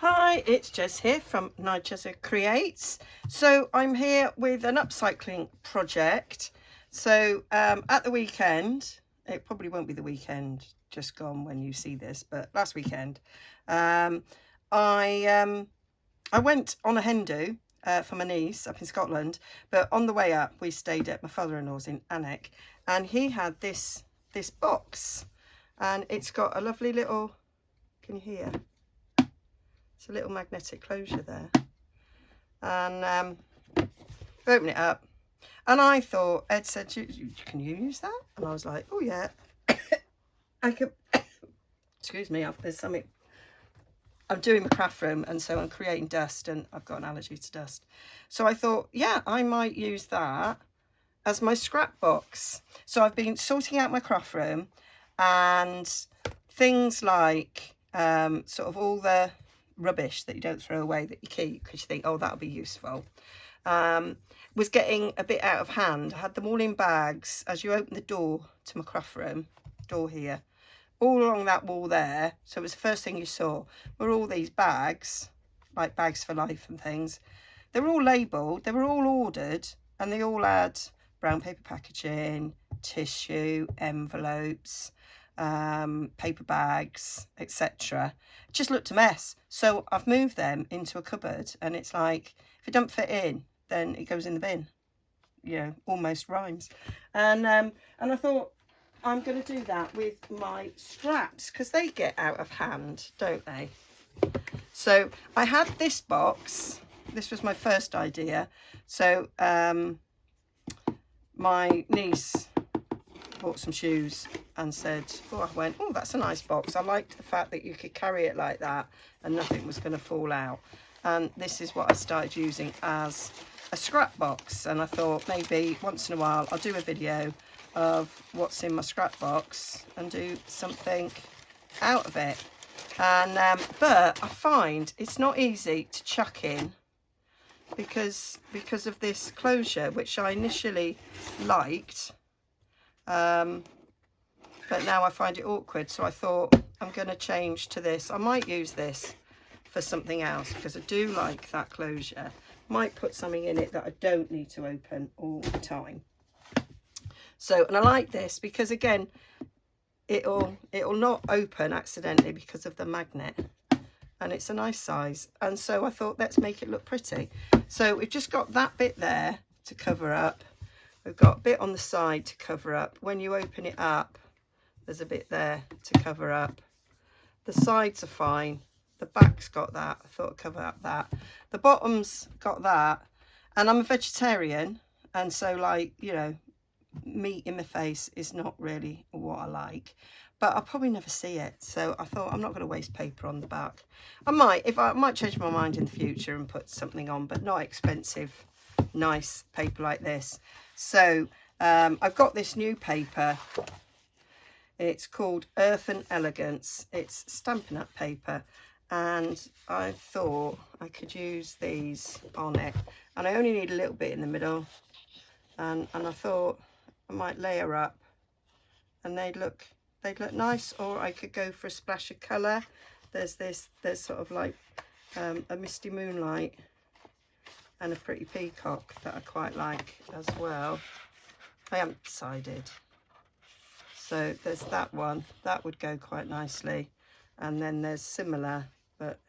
Hi, it's Jez here from Nigezza Creates. So I'm here with an upcycling project. So at the weekend, it probably won't be the weekend just gone when you see this, but last weekend, I went on a hen do for my niece up in Scotland, but on the way up we stayed at my father-in-law's in Alnwick, and he had this box, and it's got a lovely little, can you hear? It's a little magnetic closure there, and open it up, and I thought, Ed said, can you use that? And I was like, oh yeah, I could. Excuse me, there's something, I'm doing my craft room, and so I'm creating dust, and I've got an allergy to dust, so I thought, yeah, I might use that as my scrap box. So I've been sorting out my craft room, and things like sort of all the rubbish that you don't throw away that you keep because you think, oh, that'll be useful, was getting a bit out of hand. I had them all in bags. As you open the door to my craft room, door here, all along that wall there, so it was the first thing you saw, were all these bags, like bags for life and things. They were all labelled, they were all ordered, and they all had brown paper packaging, tissue, envelopes, paper bags, etc. It just looked a mess. So I've moved them into a cupboard, and it's like, if it don't fit in, then it goes in the bin. You know, almost rhymes. And I thought, I'm going to do that with my scraps, because they get out of hand, don't they? So I had this box. This was my first idea. So my niece bought some shoes and said, oh, I went, oh, that's a nice box. I liked the fact that you could carry it like that and nothing was going to fall out. And this is what I started using as a scrap box. And I thought maybe once in a while I'll do a video of what's in my scrap box and do something out of it. And but I find it's not easy to chuck in because of this closure, which I initially liked. But now I find it awkward, so I thought I'm going to change to this. I might use this for something else because I do like that closure. Might put something in it that I don't need to open all the time. So, and I like this because again, it'll not open accidentally because of the magnet, and it's a nice size. And so I thought, let's make it look pretty. So we've just got that bit there to cover up. We've got a bit on the side to cover up. When you open it up, there's a bit there to cover up. The sides are fine. The back's got that. I thought I'd cover up that. The bottom's got that. And I'm a vegetarian. And so, like, you know, meat in my face is not really what I like. But I'll probably never see it. So I thought, I'm not going to waste paper on the back. I might change my mind in the future and put something on, but not expensive, nice paper like this. So I've got this new paper. It's called Earth and Elegance. It's Stampin' Up paper, and I thought I could use these on it, and I only need a little bit in the middle, and I thought I might layer up, and they'd look nice. Or I could go for a splash of colour. There's sort of like a misty moonlight and a pretty peacock that I quite like as well. I haven't decided. So there's that one, that would go quite nicely. And then there's similar, but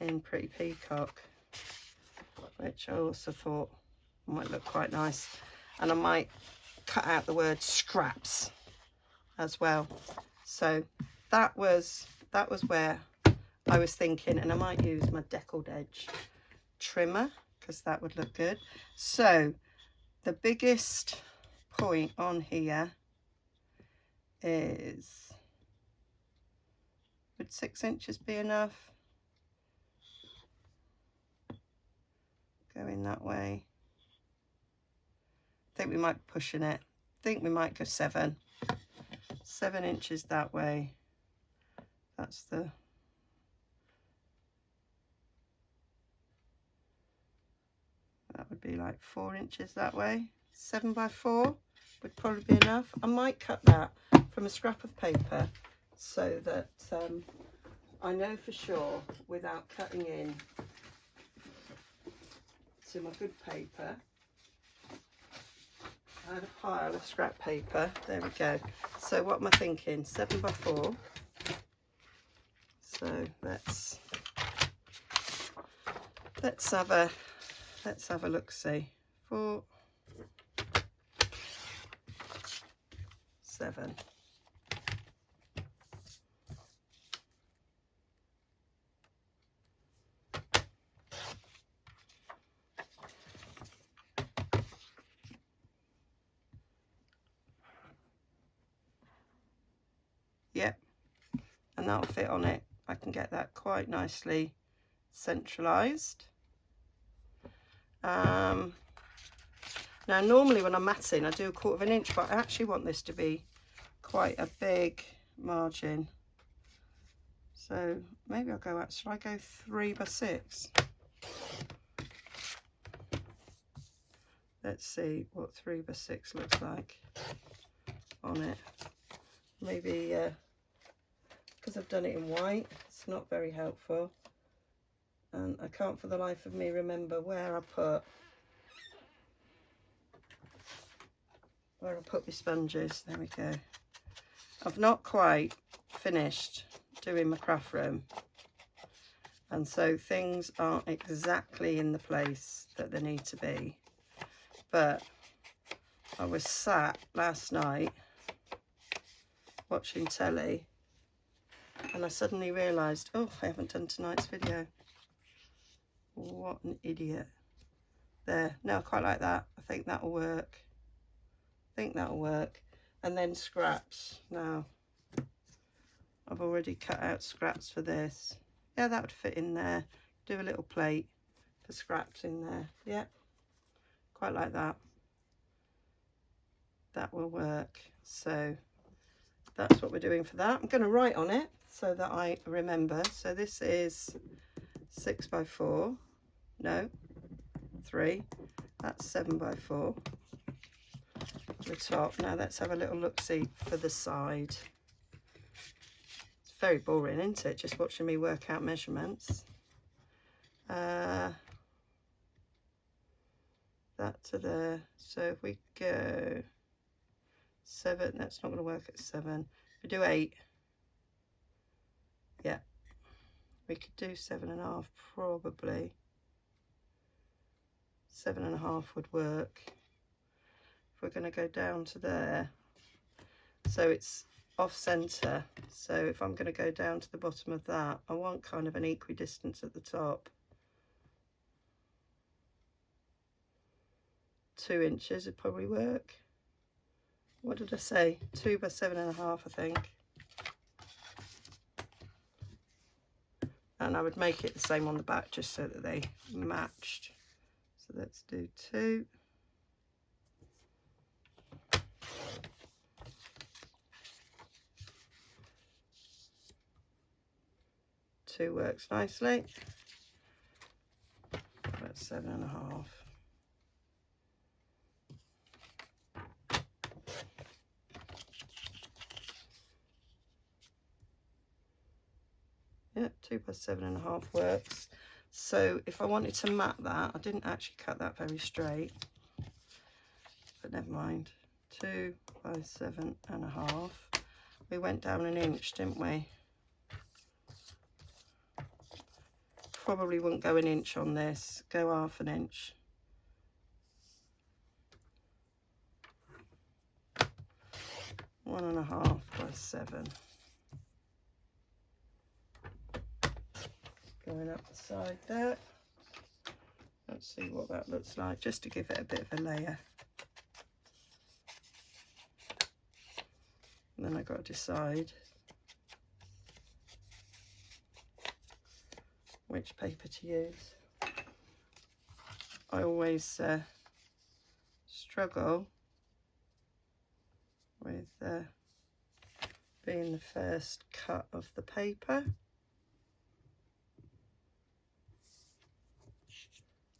in pretty peacock, which I also thought might look quite nice. And I might cut out the word scraps as well. So that was where I was thinking, and I might use my deckled edge trimmer because that would look good. So the biggest point on here is, would 6 inches be enough? Going that way. I think we might be pushing it. I think we might go 7 inches that way. That's the, that would be like 4 inches that way. 7 by 4 would probably be enough. I might cut that from a scrap of paper so that I know for sure, without cutting in to my good paper, I had a pile of scrap paper. There we go. So what am I thinking? 7 by 4. So let's have a look. See, 4, 7. Yep, and that'll fit on it. I can get that quite nicely centralised. Now normally when I'm matting I do 1/4 inch, but I actually want this to be quite a big margin. So maybe I'll go out, should I go 3 by 6? Let's see what 3 by 6 looks like on it. Maybe because I've done it in white, it's not very helpful, and I can't for the life of me remember where I put my sponges. There we go. I've not quite finished doing my craft room, and so things aren't exactly in the place that they need to be, but I was sat last night watching telly and I suddenly realised, oh, I haven't done tonight's video. What an idiot. There, no, I quite like that. I think that'll work. And then scraps. Now, I've already cut out scraps for this. Yeah, that would fit in there. Do a little plate for scraps in there. Yeah, quite like that. That will work. So that's what we're doing for that. I'm going to write on it so that I remember. So this is 6 by 4. No, 3. That's 7 by 4. The top. Now let's have a little look-see for the side. It's very boring, isn't it? Just watching me work out measurements. That to there. So if we go 7, that's not going to work at 7. We do 8. Yeah, we could do 7.5 probably. 7.5 would work. If we're going to go down to there, so it's off centre. So if I'm going to go down to the bottom of that, I want kind of an equidistance at the top. 2 inches would probably work. What did I say? 2 by 7.5, I think. And I would make it the same on the back just so that they matched. So let's do 2. Two works nicely. That's 7.5. Yeah, 2 by 7.5 works. So if I wanted to mat that, I didn't actually cut that very straight, but never mind. 2 by 7.5. We went down 1 inch, didn't we? Probably wouldn't go 1 inch on this. Go 1/2 inch. One and 1/2 by 7. Going up the side there. Let's see what that looks like, just to give it a bit of a layer. And then I've got to decide which paper to use. I always struggle with being the first cut of the paper.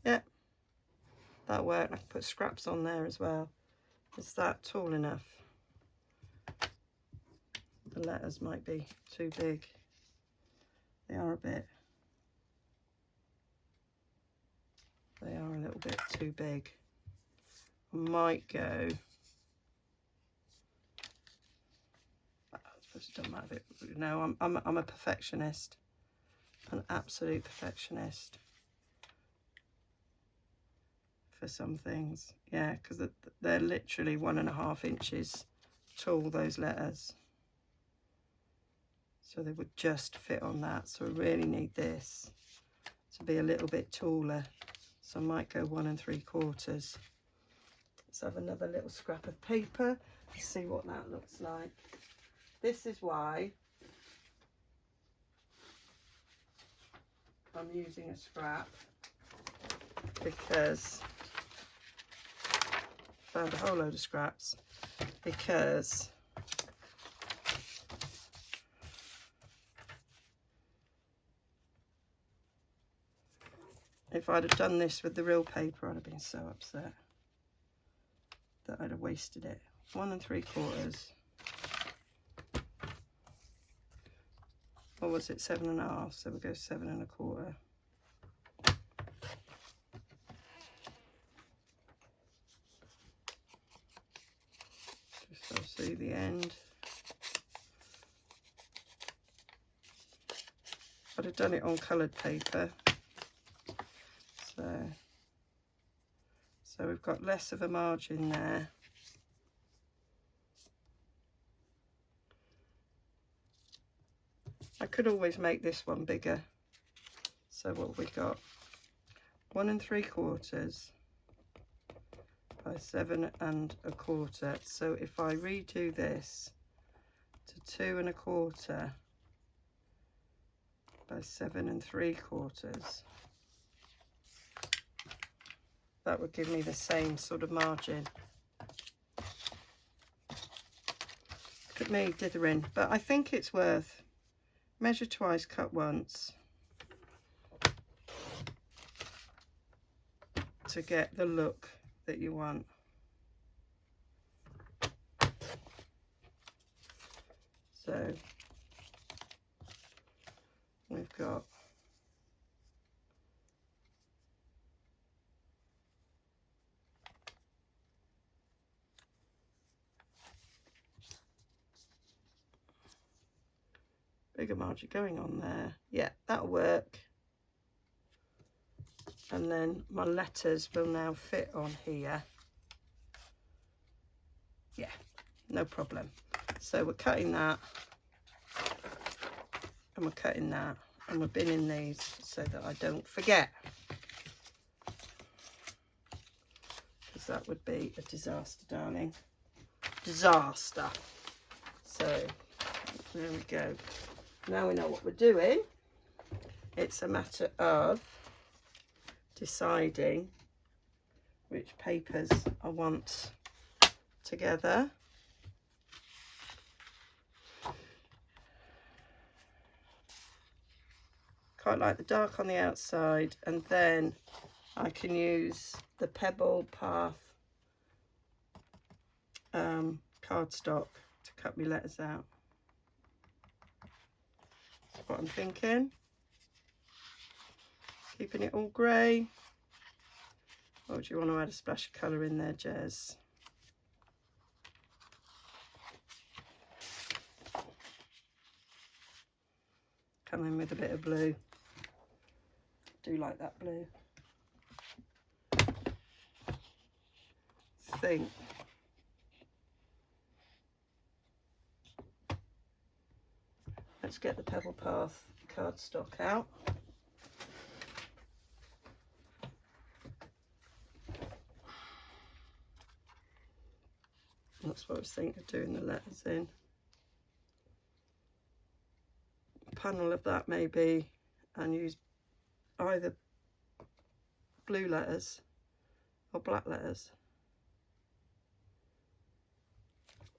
Yeah, that worked. I can put scraps on there as well. Is that tall enough? The letters might be too big. They are a little bit too big. I might go, no, I'm a perfectionist, an absolute perfectionist for some things. Yeah, because they're literally 1.5 inches tall, those letters. So they would just fit on that. So I really need this to be a little bit taller. So I might go 1 3/4. Let's have another little scrap of paper. See what that looks like. This is why I'm using a scrap, because I found a whole load of scraps, because if I'd have done this with the real paper, I'd have been so upset that I'd have wasted it. 1 3/4. Or was it 7.5? So we'll go 7 1/4. Just so I'll see the end. I'd have done it on coloured paper. So we've got less of a margin there. I could always make this one bigger. So what have we got? 1 3/4 by 7 1/4. So if I redo this to 2 1/4 by 7 3/4, that would give me the same sort of margin. Look at me dithering, but I think it's worth. Measure twice, cut once, to get the look that you want. So we've got bigger margin going on there. Yeah, that'll work. And then my letters will now fit on here. Yeah, no problem. So we're cutting that, and we're cutting that, and we're binning these so that I don't forget, because that would be a disaster, darling. Disaster. So there we go. Now we know what we're doing. It's a matter of deciding which papers I want together. Quite like the dark on the outside, and then I can use the Pebble Path cardstock to cut my letters out. That's what I'm thinking. Keeping it all grey. Or do you want to add a splash of colour in there, Jez? Come in with a bit of blue. Do like that blue. Think. Let's get the Pebble Path cardstock out. That's what I was thinking of doing the letters in. A panel of that maybe, and use either blue letters or black letters,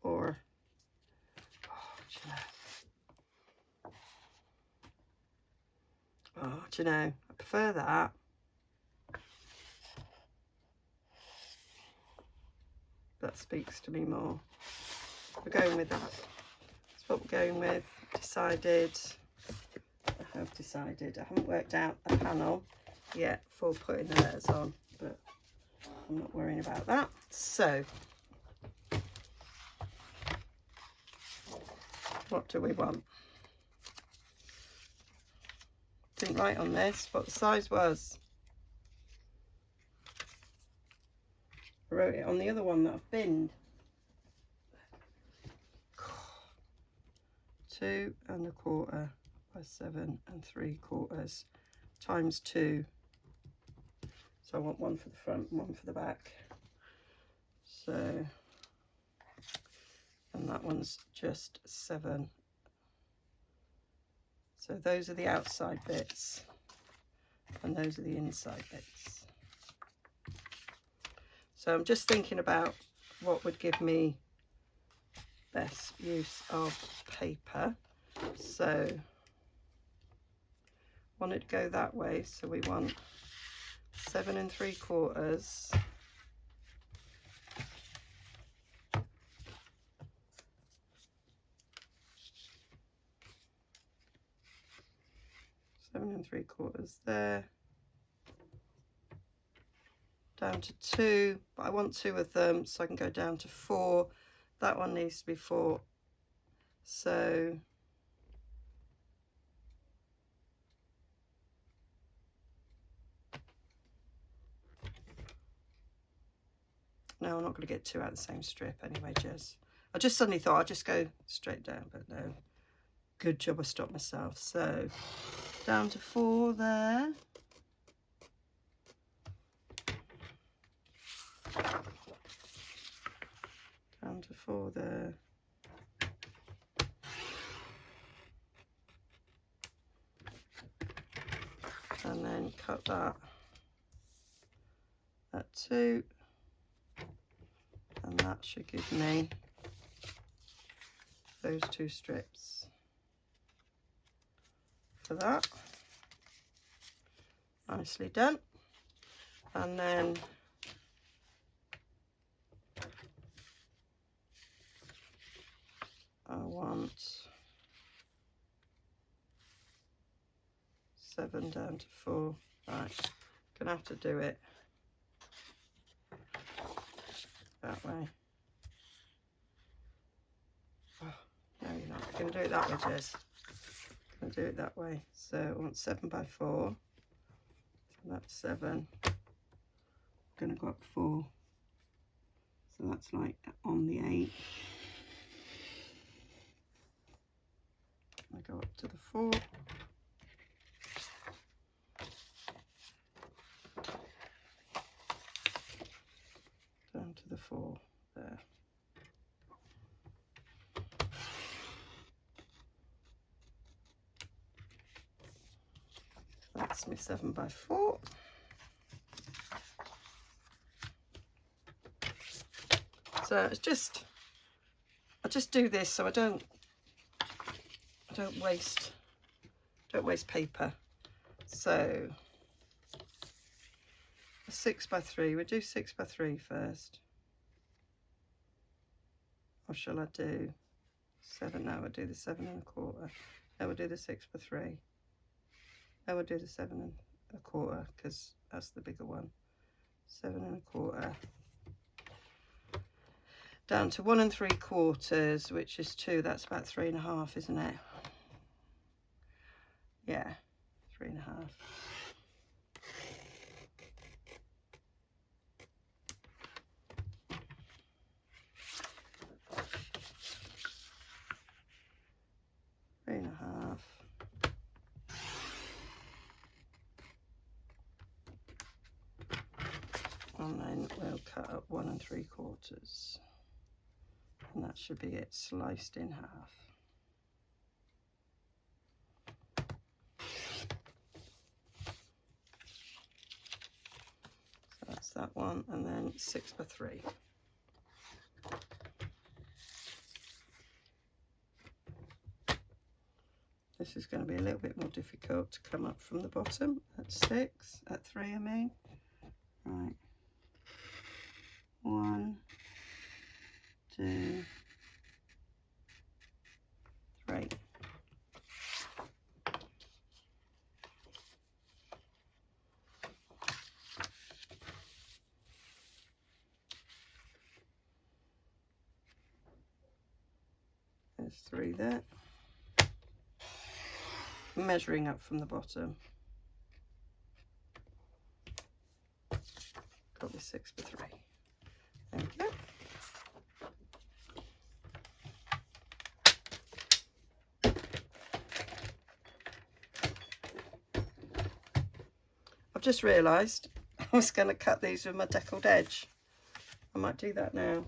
or do you know, I prefer that. That speaks to me more. We're going with that. That's what we're going with. Decided. I've decided. I haven't worked out a panel yet for putting the letters on, but I'm not worrying about that. So what do we want? Didn't write on this what the size was. I wrote it on the other one that I've binned. 2 1/4 by 7 3/4 times 2. So I want one for the front and one for the back. So, and that one's just 7. So those are the outside bits and those are the inside bits. So I'm just thinking about what would give me best use of paper. So want it to go that way, so we want 7 3/4. Seven 3/4 there, down to 2, but I want 2 of them so I can go down to 4. That one needs to be 4, so no, I'm not going to get 2 out of the same strip anyway, Jez. I just suddenly thought I'd just go straight down, but no. Good job I stopped myself. So down to 4 there. Down to 4 there. And then cut that at 2. And that should give me those 2 strips for that. Nicely done. And then I want 7 down to 4. Right, gonna have to do it that way. Oh, no, you're not. I'm gonna do it that way, Jez. Gonna do it that way. So I want 7 by 4. So that's 7. I'm gonna go up 4. So that's like on the 8. I go up to the 4. Down to the 4 there. That's my 7 by 4. So it's just, I just do this so I don't waste paper. So a 6 by 3, we'll do 6 by 3 first. Or shall I do 7? No, we'll do the 7 1/4. No, we'll do the 6 by 3. No, we'll do the 7 1/4 because that's the bigger one. 7 1/4. Down to 1 3/4, which is 2. That's about 3 1/2, isn't it? Yeah, 3 1/2. And then we'll cut up 1 3/4, and that should be it, sliced in half. So that's that one, and then 6 by 3. This is going to be a little bit more difficult to come up from the bottom at 6, at 3 I mean. Right. 1, 2, 3. through there, measuring up from the bottom. Got this 6x3. There we go. I've just realised I was going to cut these with my deckled edge. I might do that now.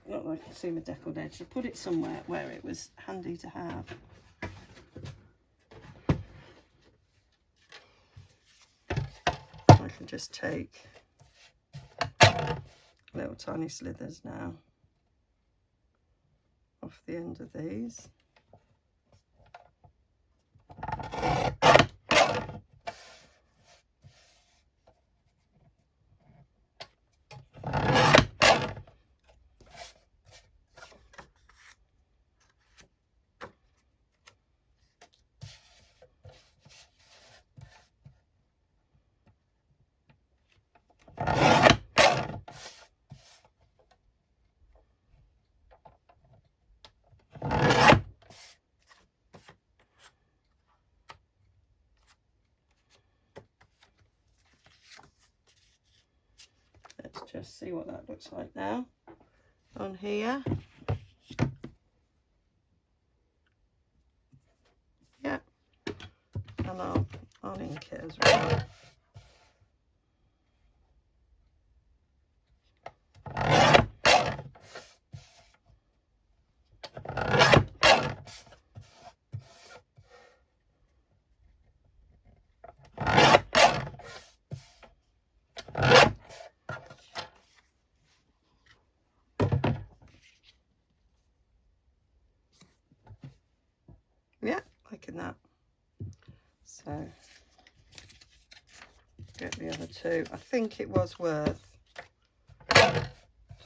Not that I can see my deckled edge. I put it somewhere where it was handy to have. I can just take little tiny slithers now off the end of these. Let's just see what that looks like now on here. Yeah, and I'll ink it as well. Yeah, liking that. So get the other two. I think it was worth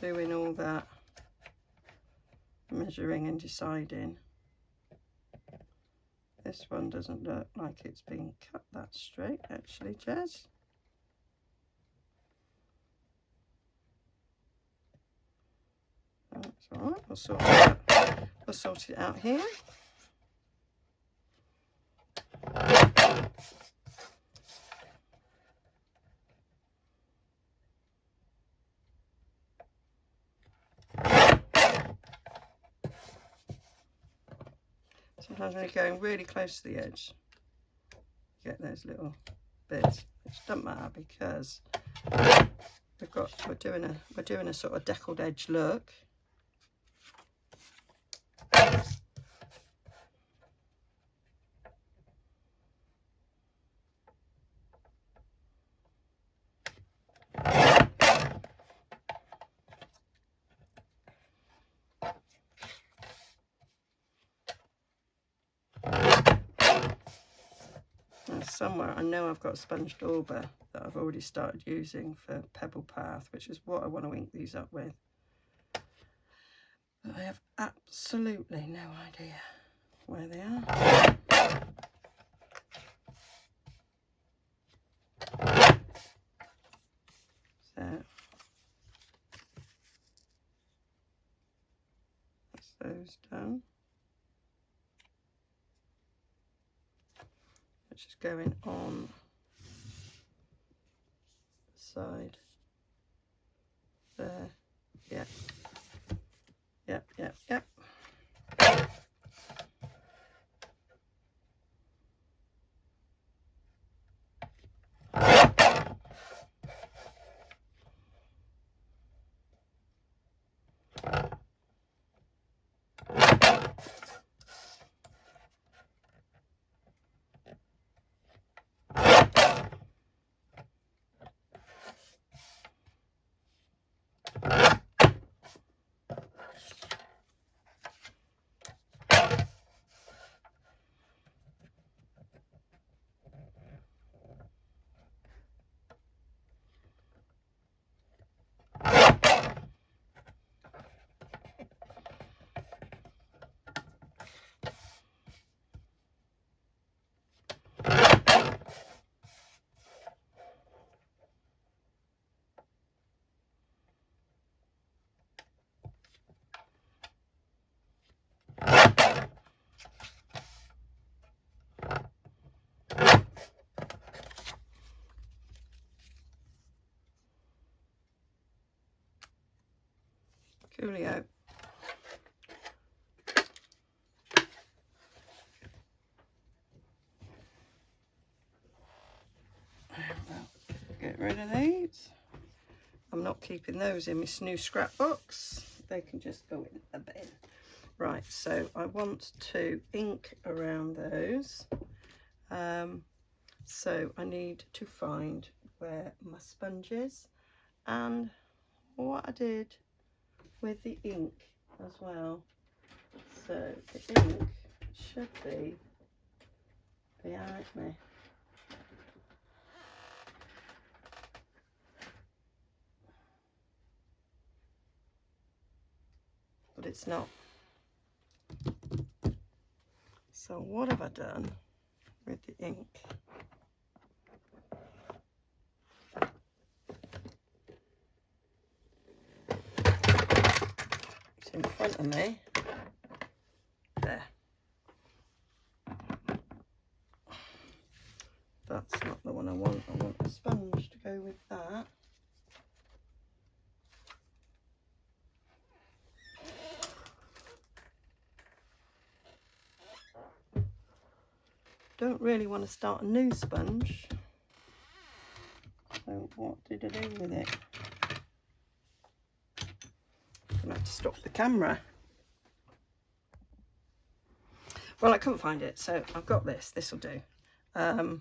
doing all that measuring and deciding. This one doesn't look like it's been cut that straight actually, Jez. That's all right, we'll sort it out. We'll sort it out here. Sometimes when you're going really close to the edge, you get those little bits, which doesn't matter because we're doing a sort of deckled edge look. Somewhere I know I've got a sponge dauber that I've already started using for Pebble Path, which is what I want to ink these up with. But I have absolutely no idea where they are. So that's those done. Which is going on the side there. Yeah. Yep, yep, yep. Coolio. Get rid of these. I'm not keeping those in this new scrap box. They can just go in the bin. Right, so I want to ink around those. So I need to find where my sponge is and what I did with the ink as well. So the ink should be behind me. But it's not. So what have I done with the ink? It's in front of me. There. That's not the one I want. I want a sponge to go with that. Don't really want to start a new sponge. So what did I do with it? I'm gonna have to stop the camera. Well, I couldn't find it, so I've got this. This will do. There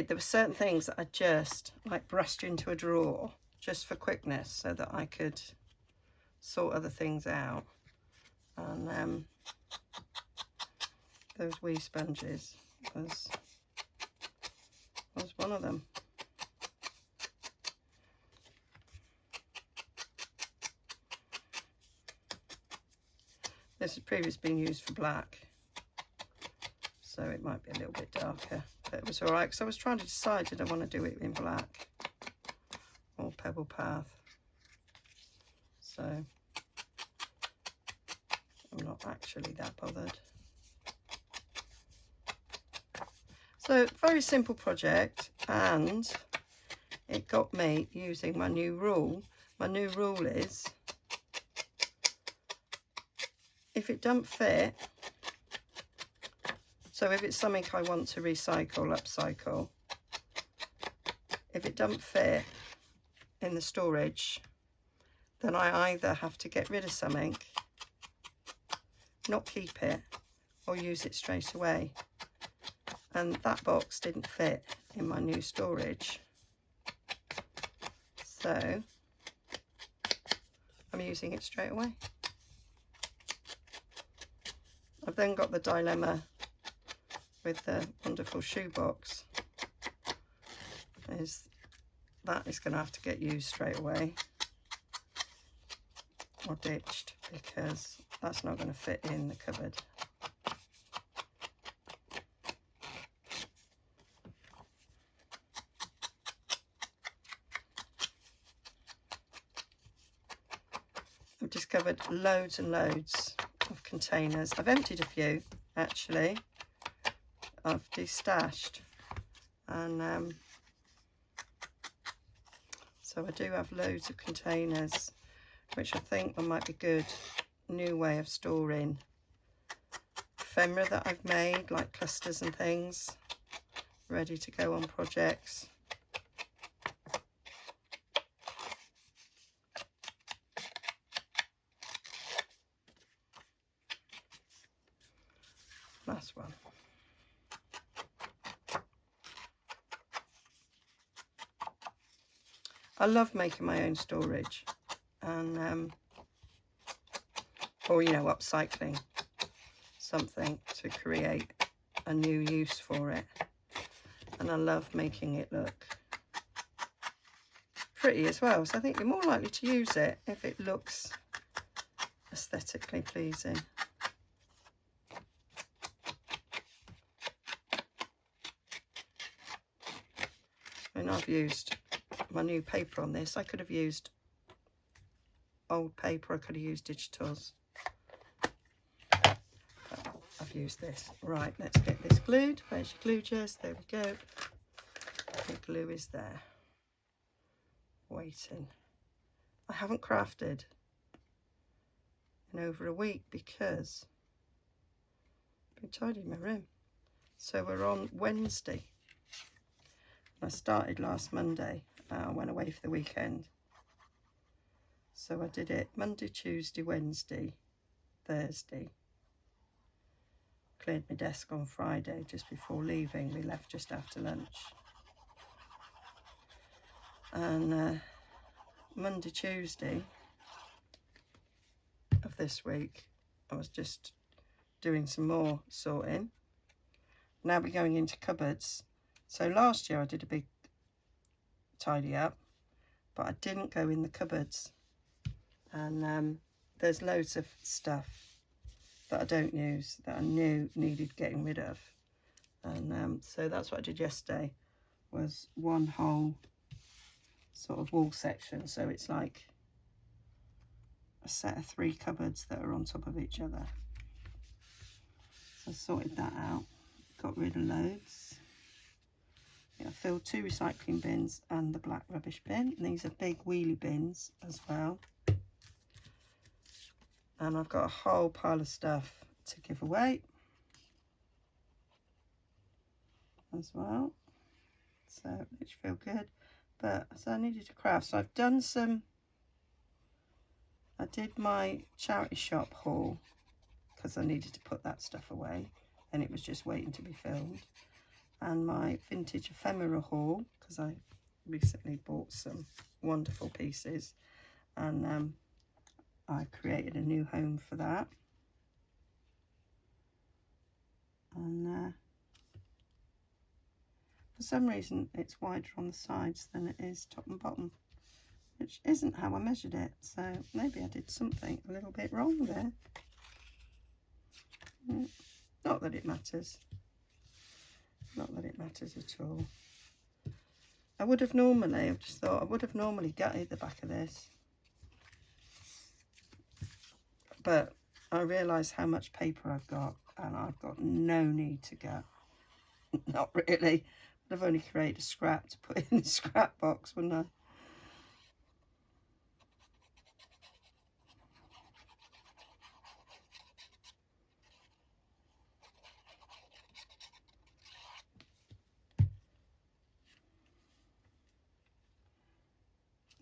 were certain things that I just like brushed into a drawer just for quickness so that I could sort other things out. And those wee sponges was one of them. This has previously been used for black, so it might be a little bit darker, but it was all right because I was trying to decide, did I want to do it in black or Pebble Path? So I'm not actually that bothered. So very simple project, and it got me using my new rule. My new rule is, if it don't fit, so if it's something I want to recycle, upcycle, if it don't fit in the storage, then I either have to get rid of something, not keep it, or use it straight away. And that box didn't fit in my new storage, so I'm using it straight away. I've then got the dilemma with the wonderful shoebox, is that is going to have to get used straight away or ditched, because that's not going to fit in the cupboard. I've discovered loads and loads of containers. I've emptied a few actually. I've destashed, and so I do have loads of containers, which I think might be good new way of storing ephemera that I've made, like clusters and things, ready to go on projects. Last one. I love making my own storage, and or, you know, upcycling something to create a new use for it. And I love making it look pretty as well. So I think you're more likely to use it if it looks aesthetically pleasing. And I've used my new paper on this. I could have used old paper, I could have used digitals. But I've used this. Right, let's get this glued. Where's your glue, Jess? There we go. The glue is there, waiting. I haven't crafted in over a week because I've been tidying my room. So we're on Wednesday. I started last Monday. I went away for the weekend. So I did it Monday, Tuesday, Wednesday, Thursday. Cleared my desk on Friday just before leaving. We left just after lunch. And Monday, Tuesday of this week, I was just doing some more sorting. Now we're going into cupboards. So last year I did a big tidy up, but I didn't go in the cupboards. And there's loads of stuff that I don't use that I knew needed getting rid of. And so that's what I did yesterday, was one whole sort of wall section. So it's like a set of 3 cupboards that are on top of each other. So I sorted that out, got rid of loads. I filled 2 recycling bins and the black rubbish bin. And these are big wheelie bins as well. And I've got a whole pile of stuff to give away as well. So it makes you feel good. But so I needed to craft. So I've done some, I did my charity shop haul because I needed to put that stuff away and it was just waiting to be filmed. And my vintage ephemera haul, because I recently bought some wonderful pieces, and I created a new home for that. And for some reason it's wider on the sides than it is top and bottom, which isn't how I measured it, so maybe I did something a little bit wrong there. Not that it matters. Not that it matters at all. I would have normally, I've just thought, I would have normally gutted the back of this. But I realise how much paper I've got, and I've got no need to gut. Not really. I'd have only created a scrap to put in the scrap box, wouldn't I?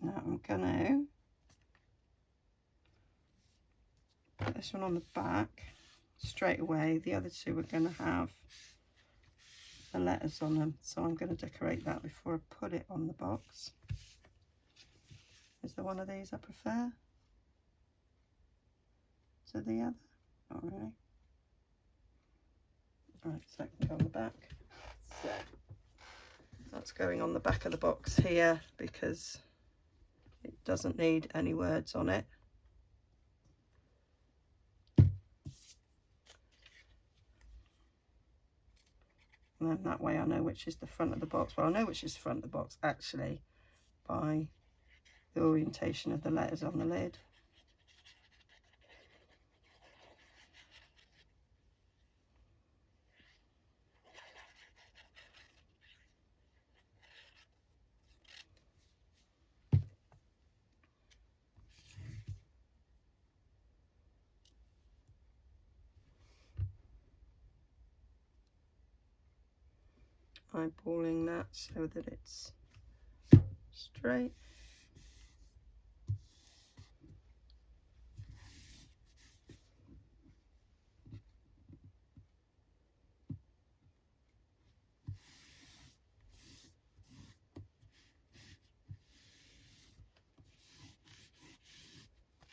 Now I'm gonna put this one on the back straight away. The other 2 are gonna have the letters on them, so I'm going to decorate that before I put it on the box. Is there one of these I prefer to the other? Not really. Right, so that can go on the back. So that's going on the back of the box here because it doesn't need any words on it. And then that way I know which is the front of the box. Well, I know which is the front of the box actually by the orientation of the letters on the lid. Eyeballing that so that it's straight.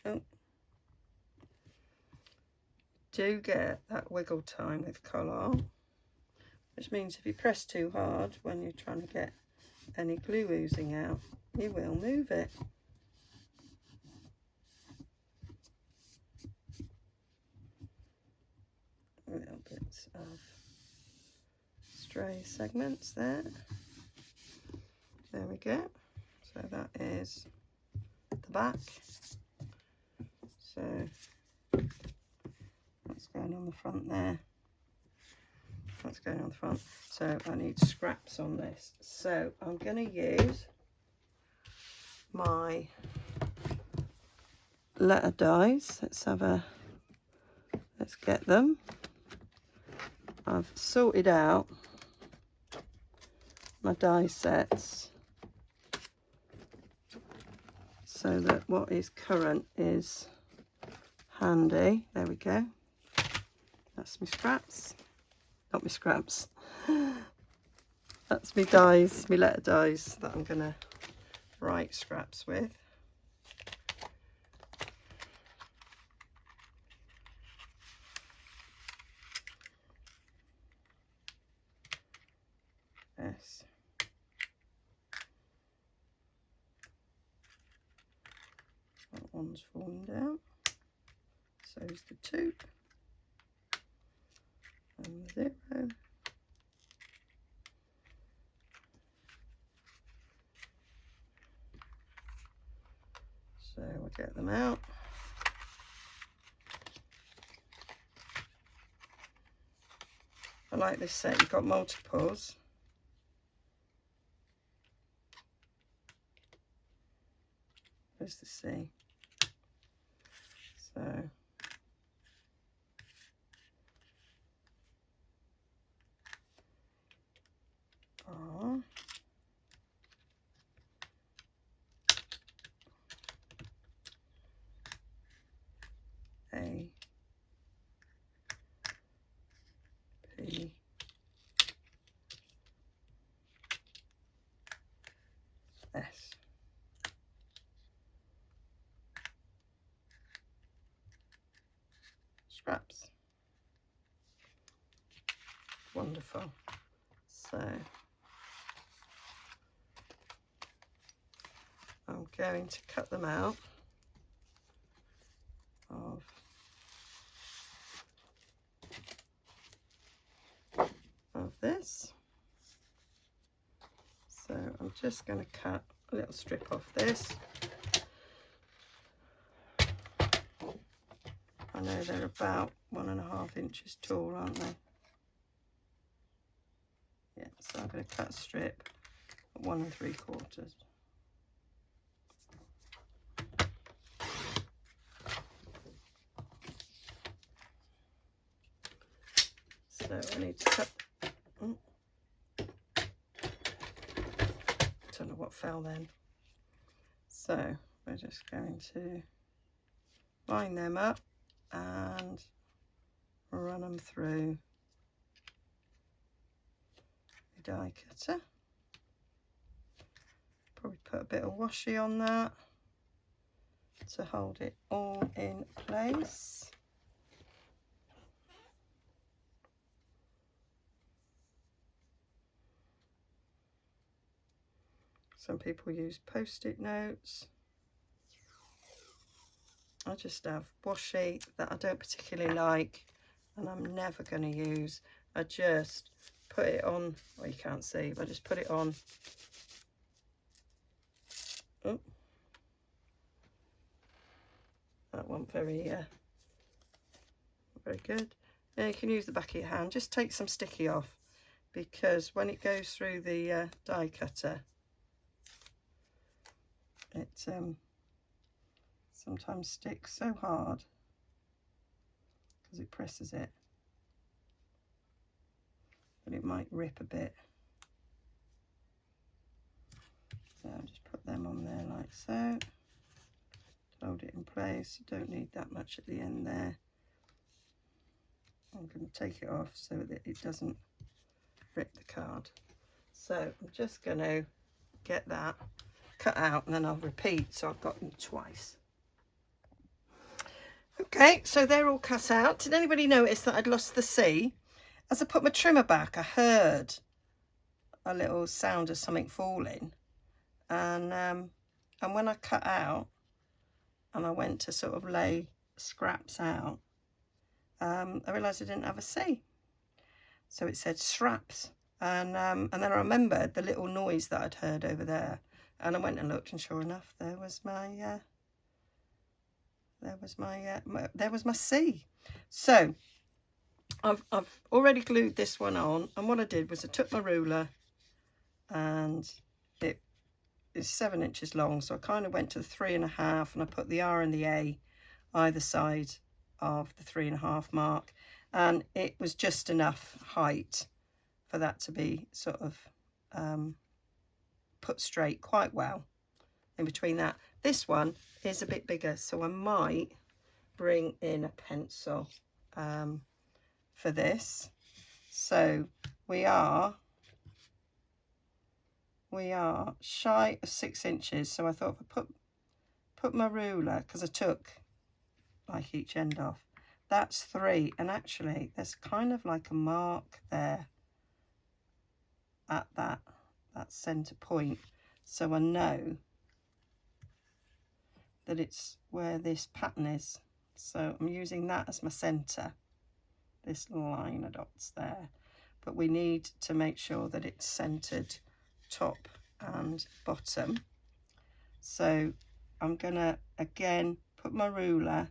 Oh. Do get that wiggle time with colour, which means if you press too hard when you're trying to get any glue oozing out, you will move it. Little bits of stray segments there. There we go. So that is the back. So that's going on the front there. That's going on the front. So I need scraps on this. So I'm going to use my letter dies. Let's get them. I've sorted out my die sets so that what is current is handy. There we go. That's my scraps. Not my scraps. That's my dies, my letter dies that I'm going to write scraps with. Yes. That one's falling down. So's the 2. And the 0. So we'll get them out. I like this set, you've got multiples. Where's the C? So R, A, P, S. Scraps. Wonderful. So I'm going to cut them out of this. So I'm just going to cut a little strip off this. I know they're about 1.5 inches tall, aren't they? Yeah, so I'm going to cut a strip at 1 3/4. So I need to cut. Don't know what fell then. So we're just going to line them up and run them through the die cutter. Probably put a bit of washi on that to hold it all in place. Some people use post-it notes. I just have washi that I don't particularly like and I'm never going to use. I just put it on, well you can't see, but I just put it on. Oh, that wasn't very good. Now you can use the back of your hand. Just take some sticky off because when it goes through the die cutter, it sometimes sticks so hard because it presses it that it might rip a bit. So I'll just put them on there like so. Hold it in place. Don't need that much at the end there. I'm going to take it off so that it doesn't rip the card. So I'm just going to get that cut out and then I'll repeat, so I've got them twice. Okay, so they're all cut out. Did anybody notice that I'd lost the C? As I put my trimmer back, I heard a little sound of something falling, and when I cut out and I went to sort of lay scraps out, I realised I didn't have a C, so it said straps, and then I remembered the little noise that I'd heard over there, and I went and looked, and sure enough, there was my C. So I've already glued this one on, and what I did was I took my ruler, and it is 7 inches long, so I kind of went to the 3.5 and I put the R and the A either side of the 3.5 mark, and it was just enough height for that to be sort of put straight quite well in between that. This one is a bit bigger, so I might bring in a pencil for this. So we are shy of 6 inches, so I thought if I put my ruler, because I took like each end off, that's 3, and actually there's kind of like a mark there at that center point, so I know that it's where this pattern is, so I'm using that as my center, this line of dots there, but we need to make sure that it's centered top and bottom. So I'm gonna again put my ruler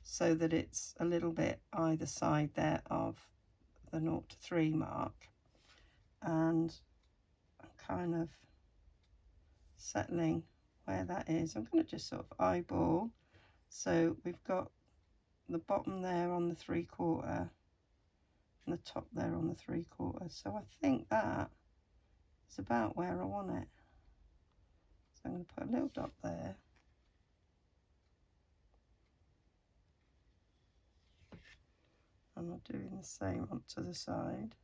so that it's a little bit either side there of the 0 to 3 mark, and I'm kind of settling where that is. I'm going to just sort of eyeball. So we've got the bottom there on the 3/4 and the top there on the 3/4, so I think that is about where I want it. So I'm going to put a little dot there, and I'm doing the same onto the side.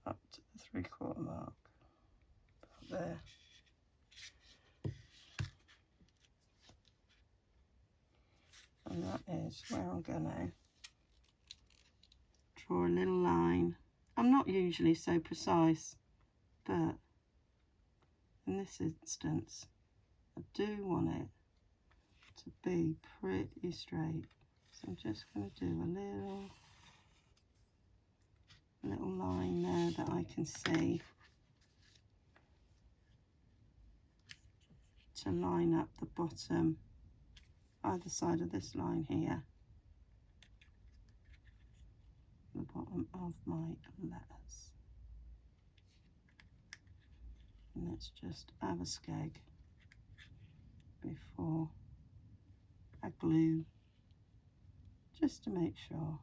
Up to the 3/4 mark, about there. And that is where I'm going to draw a little line. I'm not usually so precise, but in this instance I do want it to be pretty straight. So I'm just going to do a little line there that I can see to line up the bottom either side of this line here, the bottom of my letters. And let's just have a skeg before I glue, just to make sure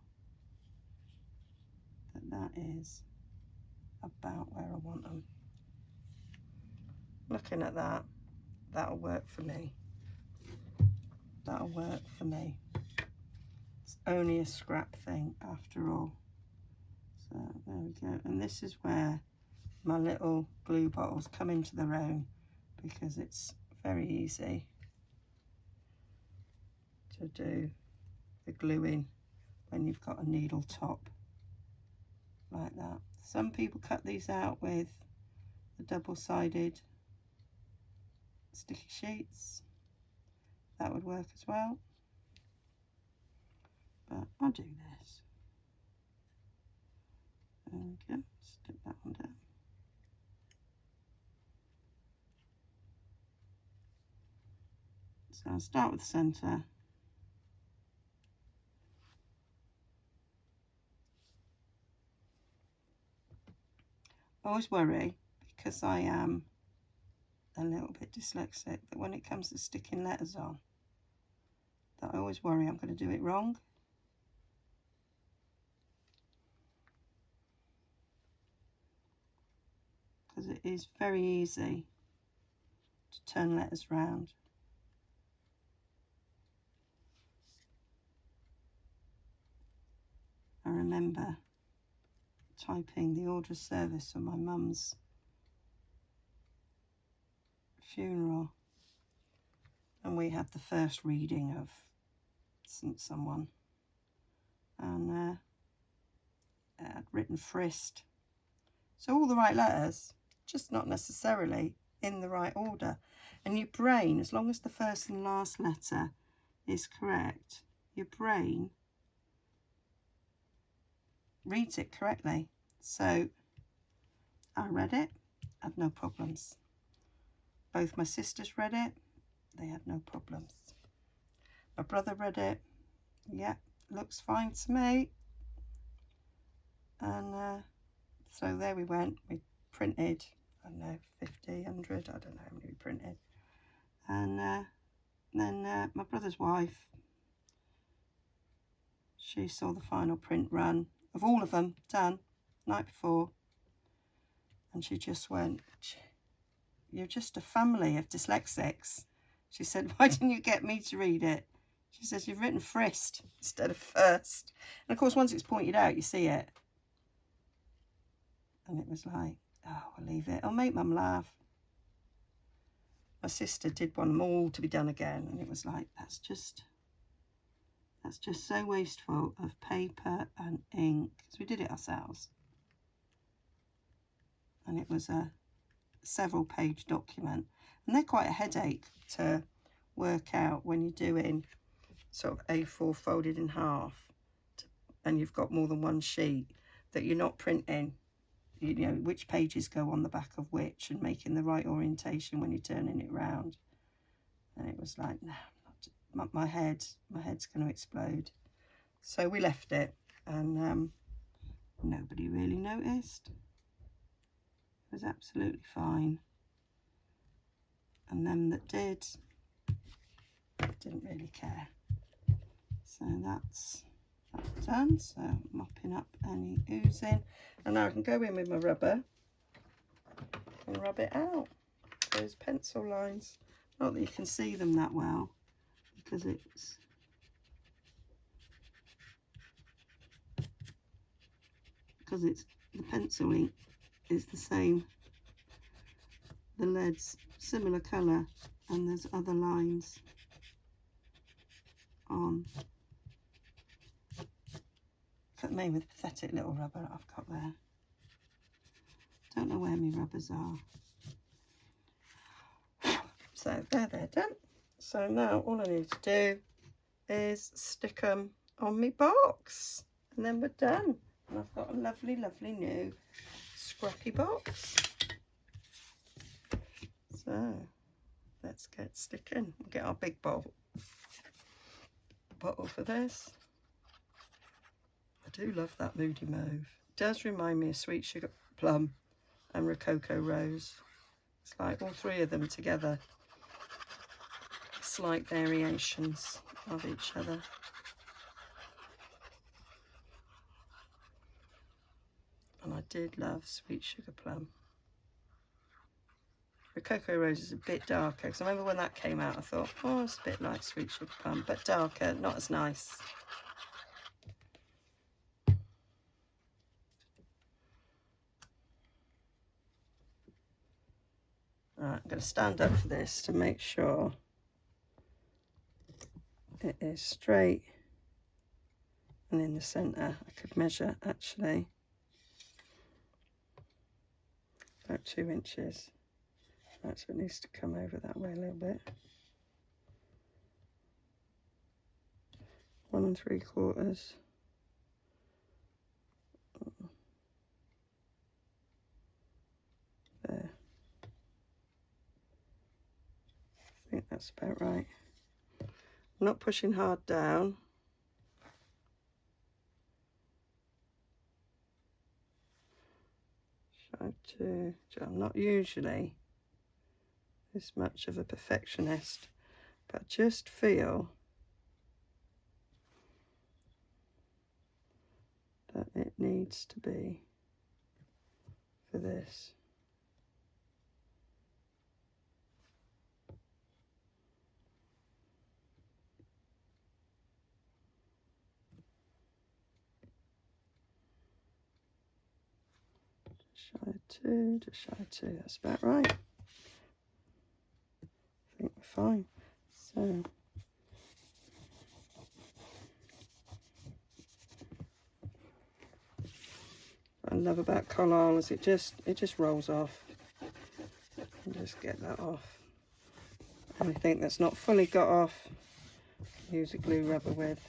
that that is about where I want them. Looking at that, that'll work for me. That'll work for me. It's only a scrap thing after all. So there we go. And this is where my little glue bottles come into their own, because it's very easy to do the gluing when you've got a needle top like that. Some people cut these out with the double-sided sticky sheets. That would work as well, but I'll do this. There we go, stick that one down. So I'll start with the centre. I always worry, because I am a little bit dyslexic, that when it comes to sticking letters on, that I always worry I'm going to do it wrong. Because it is very easy to turn letters round. I remember typing the order of service on my mum's funeral, and we had the first reading of someone, and I'd written Frist, so all the right letters, just not necessarily in the right order. And your brain, as long as the first and last letter is correct, your brain reads it correctly. So I read it, had no problems. Both my sisters read it, they had no problems. My brother read it, yeah, looks fine to me. And so there we went. We printed, I don't know, 50, 100, I don't know how many we printed. And then my brother's wife, she saw the final print run of all of them done night before, and she just went, "You're just a family of dyslexics." She said, "Why didn't you get me to read it?" She says, "You've written first instead of first." And of course, once it's pointed out, you see it. And it was like, oh, I'll leave it. I'll make Mum laugh. My sister did want them all to be done again. And it was like, that's just so wasteful of paper and ink. So we did it ourselves. And it was a several page document. And they're quite a headache to work out when you're doing sort of A4 folded in half and you've got more than one sheet, that you're not printing, you know, which pages go on the back of which and making the right orientation when you're turning it round. And it was like, no, my head's going to explode. So we left it, and nobody really noticed. It was absolutely fine. And them that didn't really care. So that's done. So mopping up any oozing, and now I can go in with my rubber and rub it out, those pencil lines. Not that you can see them that well because it's the pencil ink is the same, the lead's similar colour, and there's other lines on. Look at me with pathetic little rubber that I've got there. Don't know where my rubbers are. So there, they're done. So now all I need to do is stick them on my box, and then we're done. And I've got a lovely, lovely new scrappy box. So let's get sticking. We'll get our big bottle for this. I do love that Moody Mauve. It does remind me of Sweet Sugar Plum and Rococo Rose. It's like all three of them together. Slight variations of each other. And I did love Sweet Sugar Plum. Rococo Rose is a bit darker, because I remember when that came out I thought, oh, it's a bit like Sweet Sugar Plum, but darker, not as nice. Right, I'm going to stand up for this to make sure it is straight and in the centre. I could measure actually about 2 inches. Right, so it needs to come over that way a little bit. 1 3/4. There. I think that's about right. I'm not pushing hard down. I'm not usually this much of a perfectionist, but I just feel that it needs to be for this. Just shy of 2, that's about right. I think we're fine. So what I love about collall is it just rolls off. And just get that off. Anything that's not fully got off, use a glue rubber with.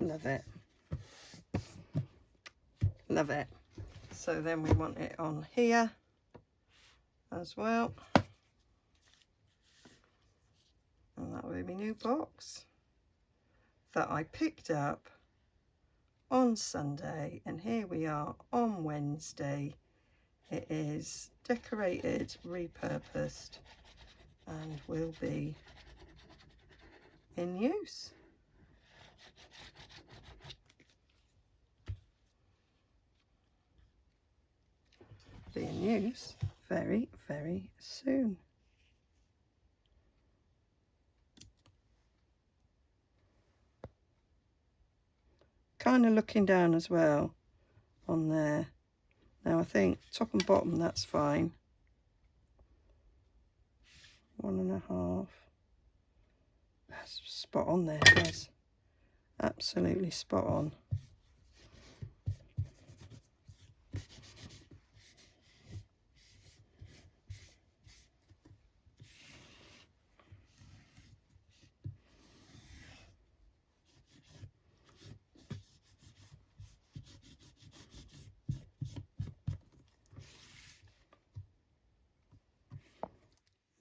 Love it. Love it. So then we want it on here as well. And that will be my new box that I picked up on Sunday, and here we are on Wednesday. It is decorated, repurposed, and will be in use. Be in use very, very soon. Kind of looking down as well on there. Now I think top and bottom, that's fine. 1.5. That's spot on there, guys. Absolutely spot on.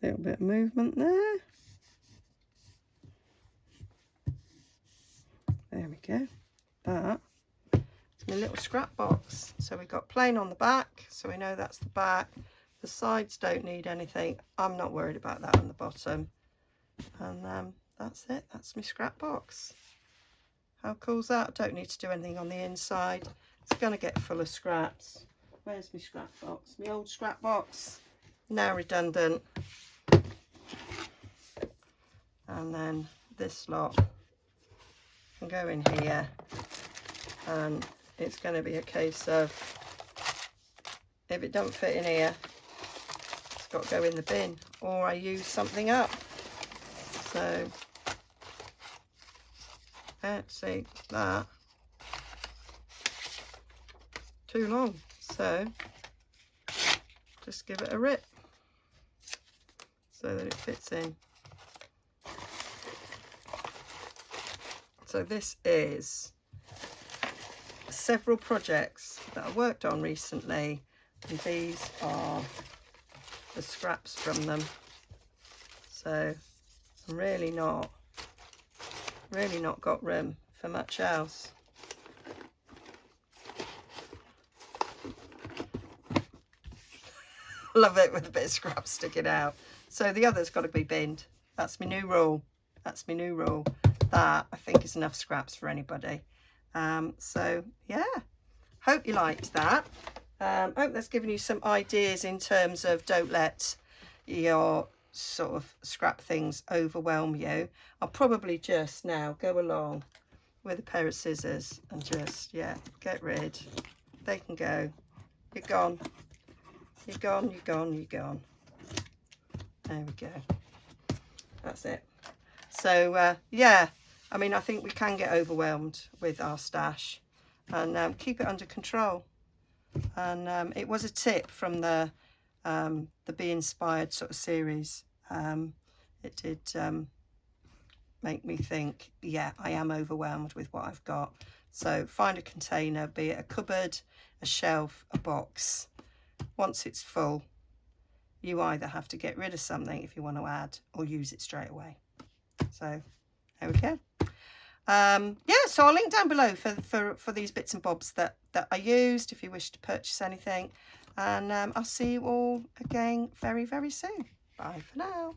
Little bit of movement there. There we go. That's my little scrap box. So we've got plain on the back, so we know that's the back. The sides don't need anything. I'm not worried about that on the bottom. And that's it. That's my scrap box. How cool is that? I don't need to do anything on the inside. It's going to get full of scraps. Where's my scrap box? My old scrap box. Now redundant. And then this lot can go in here, and it's going to be a case of, if it don't fit in here, it's got to go in the bin, or I use something up. So let's see, that too long, so just give it a rip so that it fits in. So this is several projects that I worked on recently, and these are the scraps from them. So I'm really not got room for much else. Love it with a bit of scrap sticking out. So the other's got to be binned. That's my new rule. That's my new rule. That I think is enough scraps for anybody. So yeah, hope you liked that. Hope that's given you some ideas in terms of don't let your sort of scrap things overwhelm you. I'll probably just now go along with a pair of scissors and just, yeah, get rid. They can go. You're gone. You're gone, you're gone, you're gone. There we go. That's it. So yeah, I mean, I think we can get overwhelmed with our stash, and keep it under control. And it was a tip from the Be Inspired sort of series. It did make me think, yeah, I am overwhelmed with what I've got. So find a container, be it a cupboard, a shelf, a box. Once it's full, you either have to get rid of something if you want to add, or use it straight away. So there we go. Yeah, so I'll link down below for these bits and bobs that I used if you wish to purchase anything. And I'll see you all again very, very soon. Bye for now.